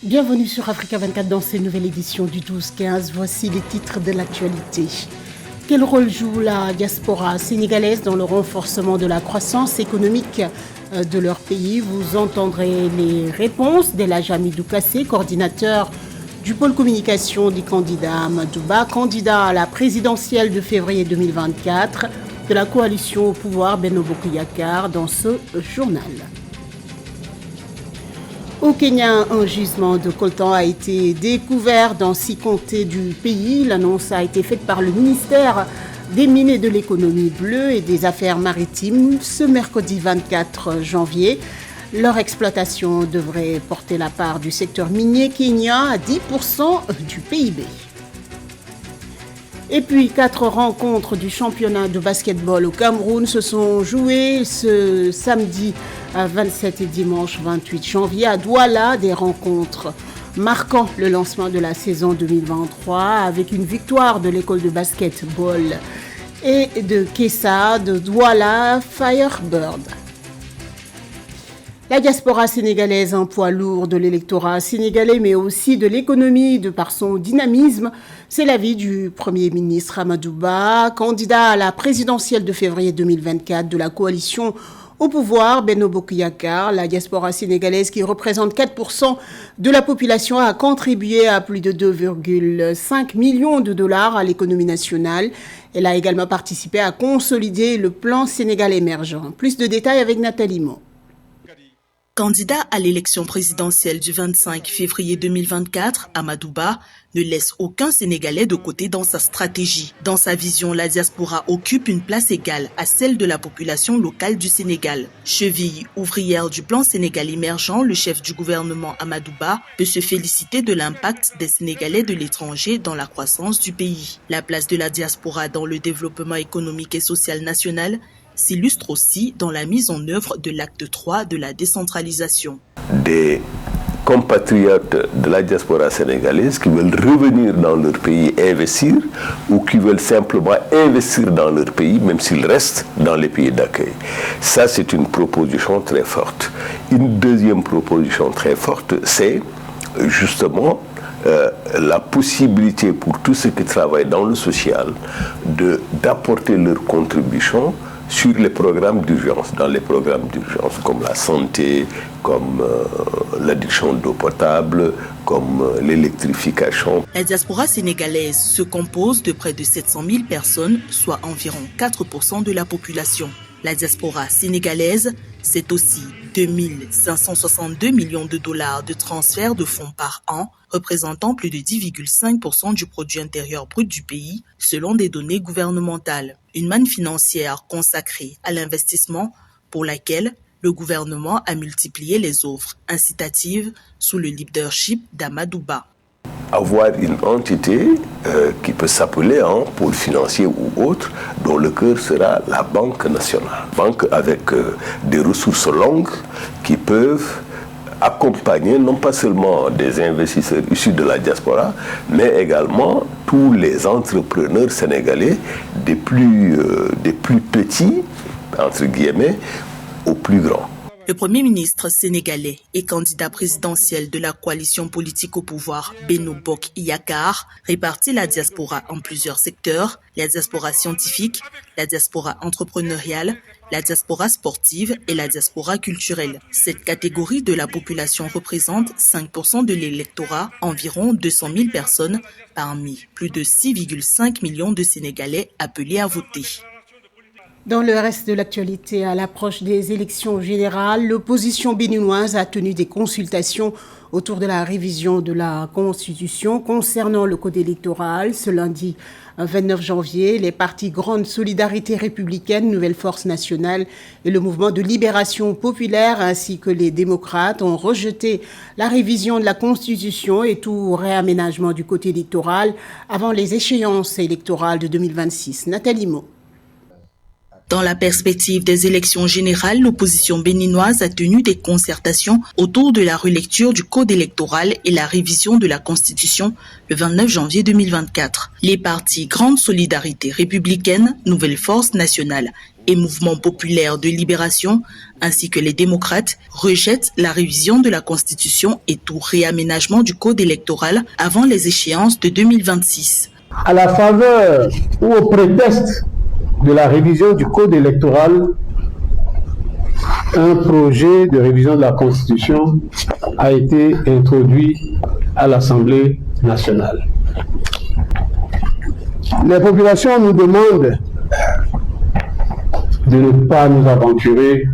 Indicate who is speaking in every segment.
Speaker 1: Bienvenue sur Africa 24 dans cette nouvelle édition du 12-15. Voici les titres de l'actualité. Quel rôle joue la diaspora sénégalaise dans le renforcement de la croissance économique de leur pays? Vous entendrez les réponses d'Elhadji Hamidou Kassé, coordinateur du pôle communication du candidat Amadou Ba, candidat à la présidentielle de février 2024 de la coalition au pouvoir Benno Bokk Yakaar dans ce journal. Au Kenya, un gisement de coltan a été découvert dans 6 comtés du pays. L'annonce a été faite par le ministère des Mines et de l'économie bleue et des affaires maritimes ce mercredi 24 janvier. Leur exploitation devrait porter la part du secteur minier kenyan à 10% du PIB. Et puis, 4 rencontres du championnat de basketball au Cameroun se sont jouées ce samedi 27 et dimanche 28 janvier à Douala. Des rencontres marquant le lancement de la saison 2023 avec une victoire de l'école de basketball et de Kessa de Douala Firebird. La diaspora sénégalaise, un poids lourd de l'électorat sénégalais, mais aussi de l'économie de par son dynamisme. C'est l'avis du Premier ministre Amadou Ba, candidat à la présidentielle de février 2024 de la coalition au pouvoir Benno Bokk Yakaar. La diaspora sénégalaise, qui représente 4% de la population, a contribué à plus de 2,5 millions de dollars à l'économie nationale. Elle a également participé à consolider le plan Sénégal émergent. Plus de détails avec Nathalie Mo.
Speaker 2: Candidat à l'élection présidentielle du 25 février 2024, Amadou Ba ne laisse aucun Sénégalais de côté dans sa stratégie. Dans sa vision, la diaspora occupe une place égale à celle de la population locale du Sénégal. Cheville ouvrière du plan Sénégal émergent, le chef du gouvernement Amadou Ba peut se féliciter de l'impact des Sénégalais de l'étranger dans la croissance du pays. La place de la diaspora dans le développement économique et social national s'illustre aussi dans la mise en œuvre de l'acte 3 de la décentralisation.
Speaker 3: Des compatriotes de la diaspora sénégalaise qui veulent revenir dans leur pays et investir, ou qui veulent simplement investir dans leur pays, même s'ils restent dans les pays d'accueil. Ça, c'est une proposition très forte. Une deuxième proposition très forte, c'est justement la possibilité pour tous ceux qui travaillent dans le social d'apporter leur contribution sur les programmes d'urgence, dans les programmes d'urgence comme la santé, comme l'adduction d'eau potable, comme l'électrification.
Speaker 2: La diaspora sénégalaise se compose de près de 700 000 personnes, soit environ 4% de la population. La diaspora sénégalaise, c'est aussi 2 562 millions de dollars de transferts de fonds par an, représentant plus de 10,5% du produit intérieur brut du pays, selon des données gouvernementales. Une manne financière consacrée à l'investissement pour laquelle le gouvernement a multiplié les offres incitatives sous le leadership d'Amadou Ba.
Speaker 3: Avoir une entité qui peut s'appeler un pôle financier ou autre, dont le cœur sera la Banque nationale. Banque avec des ressources longues qui peuvent accompagner non pas seulement des investisseurs issus de la diaspora, mais également tous les entrepreneurs sénégalais, des plus petits, entre guillemets, aux plus grands.
Speaker 2: Le Premier ministre sénégalais et candidat présidentiel de la coalition politique au pouvoir Benno Bokk Yakaar répartit la diaspora en plusieurs secteurs, la diaspora scientifique, la diaspora entrepreneuriale, la diaspora sportive et la diaspora culturelle. Cette catégorie de la population représente 5% de l'électorat, environ 200 000 personnes, parmi plus de 6,5 millions de Sénégalais appelés à voter.
Speaker 1: Dans le reste de l'actualité, à l'approche des élections générales, l'opposition béninoise a tenu des consultations autour de la révision de la Constitution concernant le code électoral. Ce lundi 29 janvier, les partis Grande Solidarité Républicaine, Nouvelle Force Nationale et le Mouvement de Libération Populaire ainsi que les démocrates ont rejeté la révision de la Constitution et tout réaménagement du code électoral avant les échéances électorales de 2026. Nathalie Mo.
Speaker 2: Dans la perspective des élections générales, l'opposition béninoise a tenu des concertations autour de la relecture du code électoral et la révision de la Constitution le 29 janvier 2024. Les partis Grande Solidarité Républicaine, Nouvelle Force Nationale et Mouvement Populaire de Libération, ainsi que les démocrates, rejettent la révision de la Constitution et tout réaménagement du code électoral avant les échéances de 2026.
Speaker 4: À la faveur ou au prétexte de la révision du code électoral, un projet de révision de la Constitution a été introduit à l'Assemblée nationale. Les populations nous demandent de ne pas nous aventurer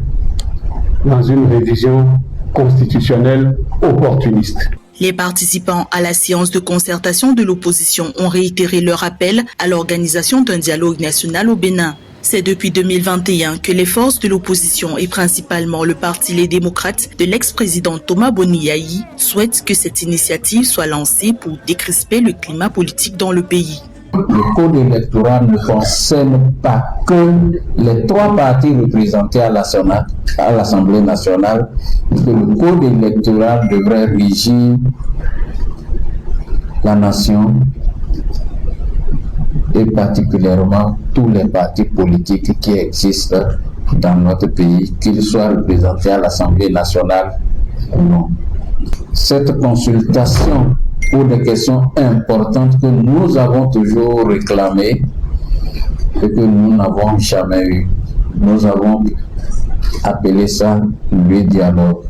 Speaker 4: dans une révision constitutionnelle opportuniste.
Speaker 2: Les participants à la séance de concertation de l'opposition ont réitéré leur appel à l'organisation d'un dialogue national au Bénin. C'est depuis 2021 que les forces de l'opposition et principalement le Parti Les Démocrates de l'ex-président Thomas Boni-Yayi souhaitent que cette initiative soit lancée pour décrisper le climat politique dans le pays.
Speaker 5: Le code électoral ne concerne pas que les trois partis représentés à l'Assemblée nationale, puisque le code électoral devrait régir la nation et particulièrement tous les partis politiques qui existent dans notre pays, qu'ils soient représentés à l'Assemblée nationale ou non. Cette consultation pour des questions importantes que nous avons toujours réclamées et que nous n'avons jamais eu. Nous avons appelé ça le dialogue.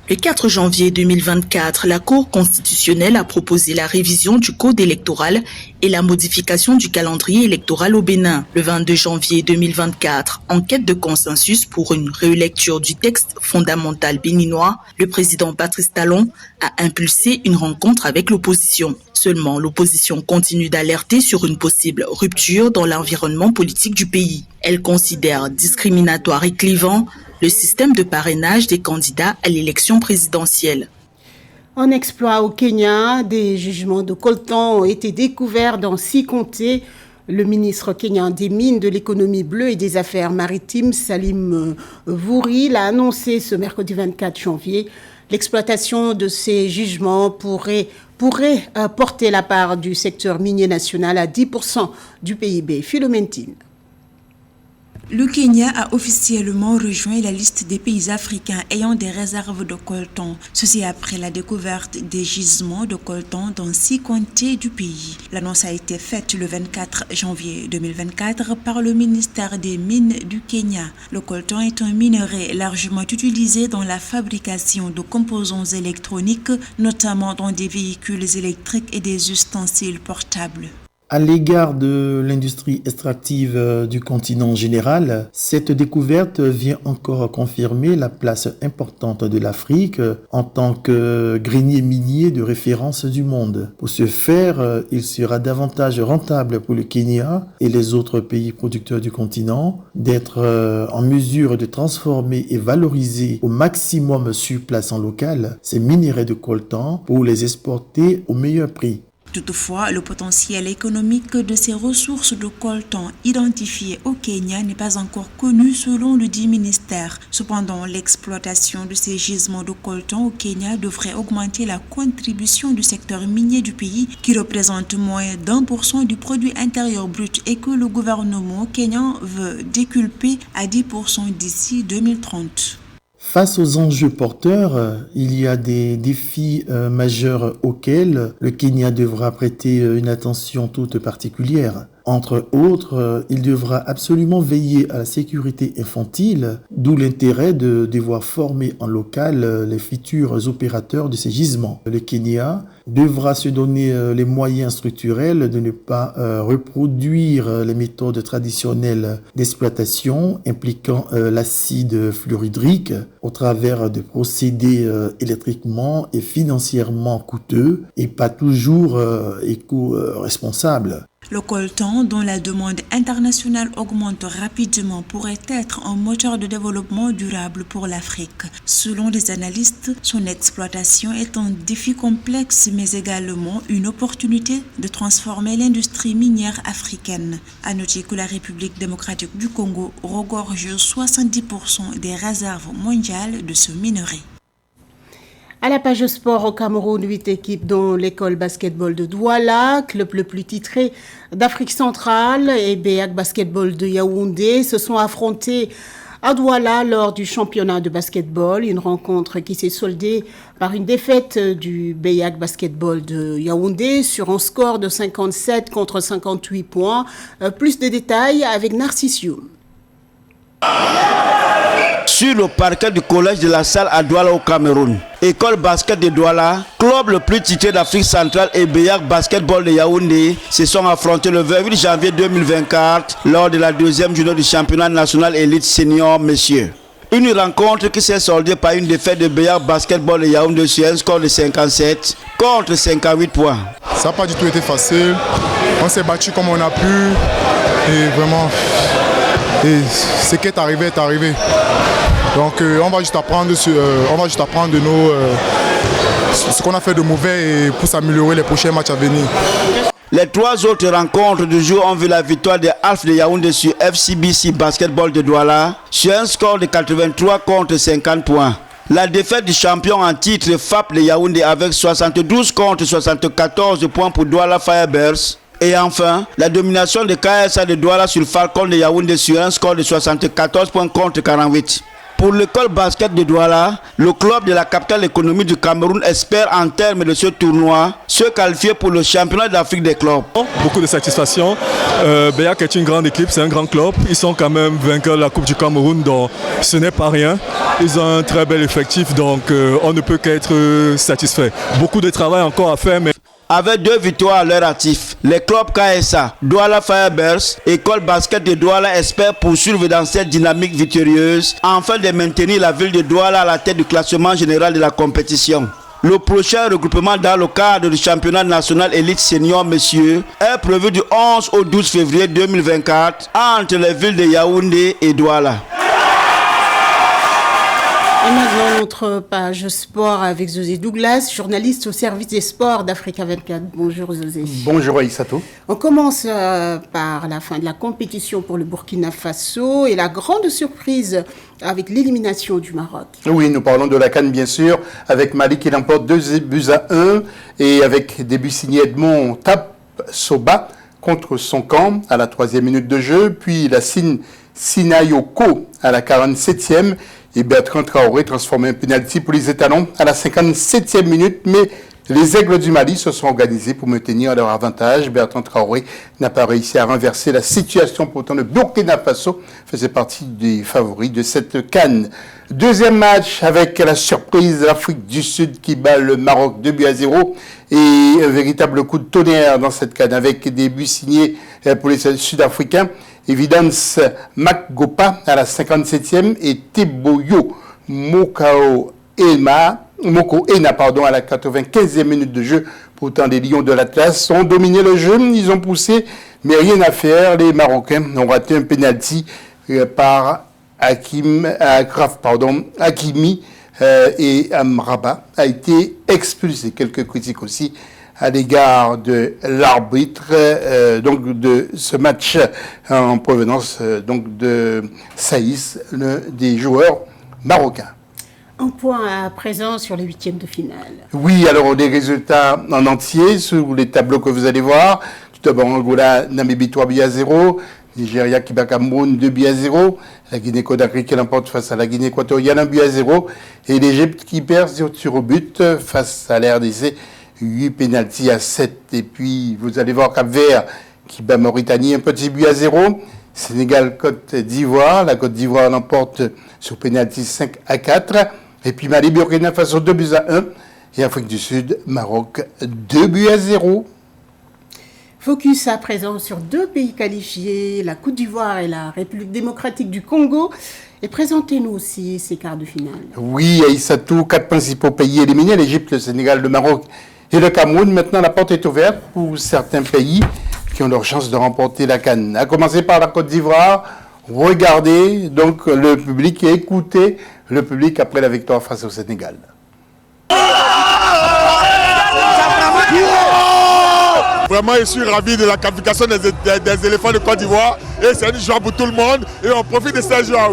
Speaker 2: Le 4 janvier 2024, la Cour constitutionnelle a proposé la révision du code électoral et la modification du calendrier électoral au Bénin. Le 22 janvier 2024, en quête de consensus pour une relecture du texte fondamental béninois, le président Patrice Talon a impulsé une rencontre avec l'opposition. Seulement, l'opposition continue d'alerter sur une possible rupture dans l'environnement politique du pays. Elle considère discriminatoire et clivant le système de parrainage des candidats à l'élection présidentielle.
Speaker 1: En exploit au Kenya, des jugements de coltan ont été découverts dans 6 comtés. Le ministre kenyan des Mines, de l'économie bleue et des affaires maritimes, Salim Vouri, l'a annoncé ce mercredi 24 janvier. L'exploitation de ces jugements pourrait porter la part du secteur minier national à 10% du PIB. Philoméntine.
Speaker 6: Le Kenya a officiellement rejoint la liste des pays africains ayant des réserves de coltan. Ceci après la découverte des gisements de coltan dans 6 comtés du pays. L'annonce a été faite le 24 janvier 2024 par le ministère des Mines du Kenya. Le coltan est un minerai largement utilisé dans la fabrication de composants électroniques, notamment dans des véhicules électriques et des ustensiles portables.
Speaker 7: À l'égard de l'industrie extractive du continent en général, cette découverte vient encore confirmer la place importante de l'Afrique en tant que grenier minier de référence du monde. Pour ce faire, il sera davantage rentable pour le Kenya et les autres pays producteurs du continent d'être en mesure de transformer et valoriser au maximum sur place en local ces minerais de coltan pour les exporter au meilleur prix.
Speaker 6: Toutefois, le potentiel économique de ces ressources de coltan identifiées au Kenya n'est pas encore connu selon le dit ministère. Cependant, l'exploitation de ces gisements de coltan au Kenya devrait augmenter la contribution du secteur minier du pays qui représente moins d'1% du produit intérieur brut et que le gouvernement kenyan veut déculper à 10% d'ici 2030.
Speaker 7: Face aux enjeux porteurs, il y a des défis majeurs auxquels le Kenya devra prêter une attention toute particulière. Entre autres, il devra absolument veiller à la sécurité infantile, d'où l'intérêt de devoir former en local les futurs opérateurs de ces gisements. Le Kenya devra se donner les moyens structurels de ne pas reproduire les méthodes traditionnelles d'exploitation impliquant l'acide fluorhydrique au travers de procédés électriquement et financièrement coûteux et pas toujours éco-responsables.
Speaker 6: Le coltan, dont la demande internationale augmente rapidement, pourrait être un moteur de développement durable pour l'Afrique. Selon les analystes, son exploitation est un défi complexe, mais également une opportunité de transformer l'industrie minière africaine. À noter que la République démocratique du Congo regorge 70% des réserves mondiales de ce minerai.
Speaker 1: À la page sport au Cameroun, 8 équipes dont l'école basketball de Douala, club le plus titré d'Afrique centrale, et BEAC basketball de Yaoundé se sont affrontées à Douala lors du championnat de basketball. Une rencontre qui s'est soldée par une défaite du Beyak Basketball de Yaoundé sur un score de 57 contre 58 points. Plus de détails avec Narcisse Youm.
Speaker 8: Sur le parquet du collège de la Salle à Douala au Cameroun, École basket de Douala, club le plus titré d'Afrique centrale et Beyak Basketball de Yaoundé se sont affrontés le 28 janvier 2024 lors de la deuxième journée du championnat national élite senior messieurs. Une rencontre qui s'est soldée par une défaite de Beyak Basketball de Yaoundé sur un score de 57 contre 58 points.
Speaker 9: Ça n'a pas du tout été facile. On s'est battu comme on a pu et vraiment, ce qui est arrivé est arrivé. Donc on va juste apprendre de ce qu'on a fait de mauvais et pour s'améliorer les prochains matchs à venir.
Speaker 8: Les trois autres rencontres du jour ont vu la victoire des Alphes de Yaoundé sur FCBC Basketball de Douala sur un score de 83 contre 50 points. La défaite du champion en titre FAP de Yaoundé avec 72 contre 74 points pour Douala Firebears. Et enfin, la domination de KSA de Douala sur le Falcon de Yaoundé sur un score de 74 points contre 48. Pour l'école basket de Douala, le club de la capitale économique du Cameroun espère en termes de ce tournoi se qualifier pour le championnat d'Afrique des clubs.
Speaker 10: Beaucoup de satisfaction. Beyak est une grande équipe, c'est un grand club. Ils sont quand même vainqueurs de la Coupe du Cameroun, donc ce n'est pas rien. Ils ont un très bel effectif, donc on ne peut qu'être satisfait. Beaucoup de travail encore à faire, mais...
Speaker 8: Avec 2 victoires à leur actif, les clubs KSA, Douala Firebears, École basket de Douala espèrent poursuivre dans cette dynamique victorieuse afin de maintenir la ville de Douala à la tête du classement général de la compétition. Le prochain regroupement dans le cadre du championnat national élite senior messieurs est prévu du 11 au 12 février 2024 entre les villes de Yaoundé et Douala.
Speaker 1: Et maintenant, notre page sport avec José Douglas, journaliste au service des sports d'Africa 24. Bonjour José.
Speaker 11: Bonjour Aïssatou.
Speaker 1: On commence par la fin de la compétition pour le Burkina Faso et la grande surprise avec l'élimination du Maroc.
Speaker 11: Oui, nous parlons de la CAN bien sûr, avec Mali qui l'emporte 2-1 et avec début signé Edmond Soba contre son camp à la 3e minute de jeu, puis la Sinayoko à la 47e. Et Bertrand Traoré transformé un pénalty pour les étalons à la 57e minute, mais les Aigles du Mali se sont organisés pour maintenir leur avantage. Bertrand Traoré n'a pas réussi à renverser la situation, pourtant le Burkina Faso faisait partie des favoris de cette CAN. Deuxième match avec la surprise de l'Afrique du Sud qui bat le Maroc 2-0 et un véritable coup de tonnerre dans cette CAN avec des buts signés pour les Sud-Africains. Evidence Makgopa à la 57e et Teboyo Moko Ena à la 95e minute de jeu. Pourtant, les Lions de l'Atlas ont dominé le jeu, ils ont poussé, mais rien à faire. Les Marocains ont raté un penalty par Hakimi et Amraba a été expulsé. Quelques critiques aussi à l'égard de l'arbitre de ce match en provenance de Saïs, l'un des joueurs marocains.
Speaker 1: Un point à présent sur les 8e de finale.
Speaker 11: Oui, alors des résultats en entier sur les tableaux que vous allez voir. Tout d'abord, Angola, Namibie 3-0. Nigeria qui bat Cameroun 2-0. La Guinée-Conakry qui l'emporte face à la Guinée équatoriale 1-0. Et l'Égypte qui perd sur tir au but face à la RDC 8 pénaltys à 7. Et puis vous allez voir Cap-Vert qui bat Mauritanie 1-0. Sénégal, Côte d'Ivoire. La Côte d'Ivoire l'emporte sur pénalty 5-4. Et puis Mali, Burkina Faso 2-1. Et Afrique du Sud, Maroc 2-0.
Speaker 1: Focus à présent sur 2 pays qualifiés, la Côte d'Ivoire et la République démocratique du Congo. Et présentez-nous aussi ces quarts de finale.
Speaker 11: Oui, Aïssatou, 4 principaux pays éliminés, l'Égypte, le Sénégal, le Maroc et le Cameroun. Maintenant, la porte est ouverte pour certains pays qui ont leur chance de remporter la CAN. À commencer par la Côte d'Ivoire. Regardez donc le public et écoutez le public après la victoire face au Sénégal.
Speaker 9: Vraiment, je suis ravi de la qualification des éléphants de Côte d'Ivoire. Et c'est une joie pour tout le monde. Et on profite de cette joie.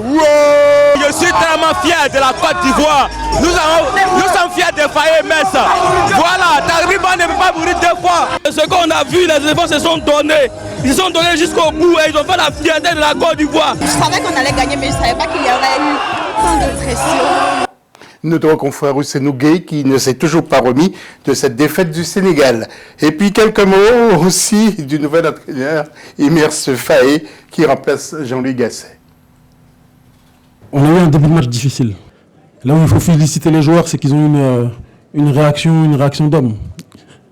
Speaker 12: Je suis tellement fier de la Côte d'Ivoire. Nous sommes fiers de Faye Messa. Voilà, Tariban ne peut pas mourir 2 fois. Ce qu'on a vu, les éléphants se sont donnés. Ils se sont donnés jusqu'au bout et ils ont fait la fierté de la Côte d'Ivoire.
Speaker 13: Je savais qu'on allait gagner, mais je ne savais pas qu'il y aurait eu tant de pression.
Speaker 11: Notre confrère Ousseynou Gueye qui ne s'est toujours pas remis de cette défaite du Sénégal. Et puis quelques mots aussi du nouvel entraîneur Imerse Faé qui remplace Jean-Louis Gasset.
Speaker 14: On a eu un début de match difficile. Là où il faut féliciter les joueurs, c'est qu'ils ont eu une réaction d'homme.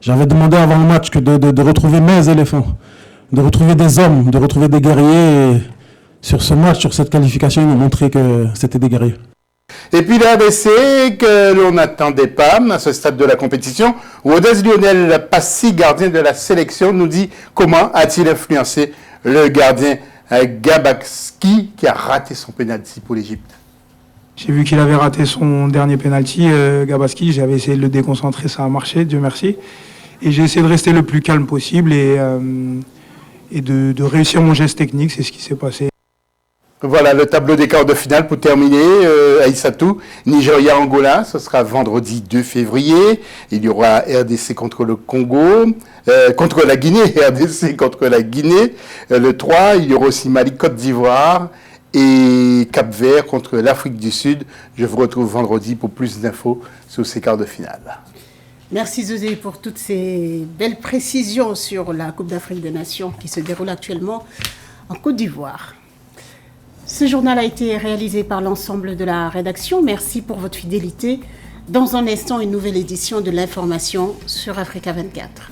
Speaker 14: J'avais demandé avant le match de retrouver mes éléphants, de retrouver des hommes, de retrouver des guerriers. Et sur ce match, sur cette qualification, ils m'ont montré que c'était des guerriers.
Speaker 11: Et puis l'ABC que l'on n'attendait pas à ce stade de la compétition, Wodez Lionel Passy, gardien de la sélection, nous dit comment a-t-il influencé le gardien Gabakski qui a raté son pénalty pour l'Égypte.
Speaker 15: J'ai vu qu'il avait raté son dernier pénalty, Gabakski, j'avais essayé de le déconcentrer, ça a marché, Dieu merci. Et j'ai essayé de rester le plus calme possible et de réussir mon geste technique, c'est ce qui s'est passé.
Speaker 11: Voilà le tableau des quarts de finale pour terminer. Aïssatou, Nigeria-Angola, ce sera vendredi 2 février. Il y aura RDC contre le Congo, contre la Guinée, RDC contre la Guinée. Le 3, il y aura aussi Mali-Côte d'Ivoire et Cap-Vert contre l'Afrique du Sud. Je vous retrouve vendredi pour plus d'infos sur ces quarts de finale.
Speaker 1: Merci Zosé pour toutes ces belles précisions sur la Coupe d'Afrique des Nations qui se déroule actuellement en Côte d'Ivoire. Ce journal a été réalisé par l'ensemble de la rédaction. Merci pour votre fidélité. Dans un instant, une nouvelle édition de l'information sur Africa 24.